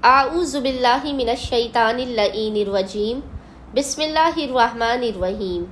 आऊज़ु बिल्लाहि मिनश शैतानिर लईनिर रजीम। बिस्मिल्लाहिर्रहमानिर्रहीम।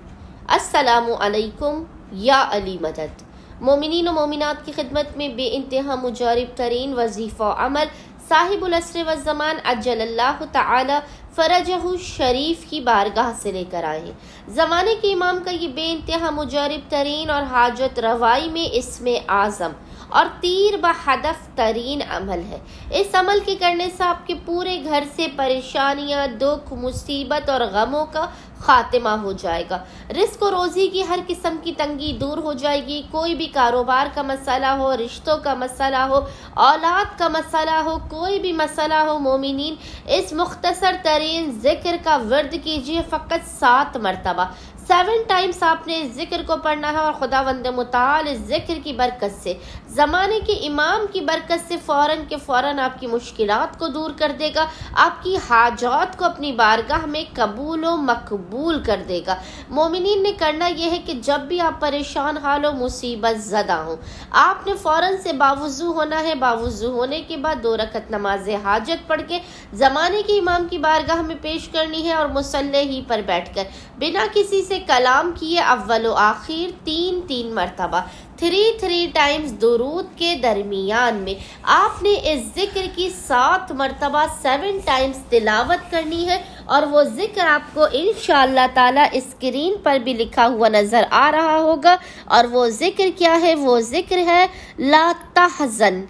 अस्सलामु अलैकुम या अली मदद। मोमिनीन व मोमिनात की खिदमत में बेइंतहा मुजारिब तरीन वजीफ़ा अमल साहिबुल अस्र व ज़मान अज्जलल्लाहु तआला फरजहु शरीफ की बारगाह से लेकर आए हैं। ज़माने के इमाम का ये बेइंतहा मुजारिब तरीन और हाजत रवाई में इसमें आज़म और तीर ब हदफ तरीन अमल है। इस अमल के करने से आपके पूरे घर से परेशानियां, दुख, मुसीबत और गमों का खात्मा हो जाएगा। रिस्क और रोजी की हर किस्म की तंगी दूर हो जाएगी। कोई भी कारोबार का मसला हो, रिश्तों का मसला हो, औलाद का मसला हो, कोई भी मसला हो, मोमिनीन इस मुख्तसर तरीन जिक्र का वर्द कीजिए। फ़कत 7 मरतबा 7 टाइम्स आपने इस जिक्र को पढ़ना है और खुदावंद मुताल इस जिक्र की बरकत से, ज़माने के इमाम की बरकत से फ़ौरन के फ़ौरन आपकी मुश्किलात को दूर कर देगा, आपकी हाजात को अपनी बारगाह में कबूल व मकबूल कर देगा। मोमिनीन ने करना यह है कि जब भी आप परेशान हाल हो, मुसीबत ज़दा हो, आपने फ़ौरन से बावुज़ू होना है। बावुज़ू होने के बाद 2 रकत नमाज हाजत पढ़ के ज़माने के इमाम की बारगाह में पेश करनी है और मुसल्ले ही पर बैठकर बिना किसी से कलाम किए अव्वल व आखिर 3 मरतबा 3 टाइम्स दुरूद के दरमियान में आपने इस जिक्र की 7 मरतबा 7 टाइम्स तिलावत करनी है। और वो जिक्र आपको इंशाअल्लाह ताला स्क्रीन पर भी लिखा हुआ नजर आ रहा होगा। और वो जिक्र क्या है? वो जिक्र है ला तहज़न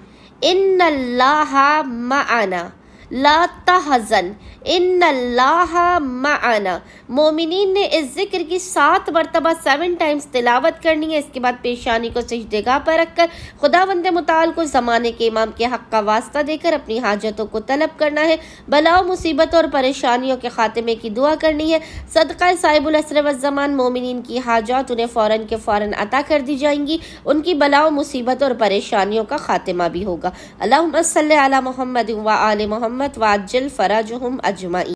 इन्नल्लाहा मअना, ला तहज़न इन्नल्लाहा मअना। मोमिनीन ने इस जिक्र की 7 मरतबा 7 टाइम्स तिलावत करनी है। इसके बाद पेशानी को सजदेगाह पर रखकर खुदावंद मुताल को ज़माने के इमाम के हक़ का वास्ता देकर अपनी हाजतों को तलब करना है। बलाओ, मुसीबतों और परेशानियों के खात्मे की दुआ करनी है। सदका साहिबुल अस्र व ज़मान मोमिनीन की हाजात उन्हें फ़ौरन के फ़ौरन अता कर दी जाएंगी। उनकी बलाओ, मुसीबतों और परेशानियों का खात्मा भी होगा। अल्लाहुम्मा सल्लि अला मुहम्मद व आले मुहम्मद व अज्जिल फरजहुम अजमाइन।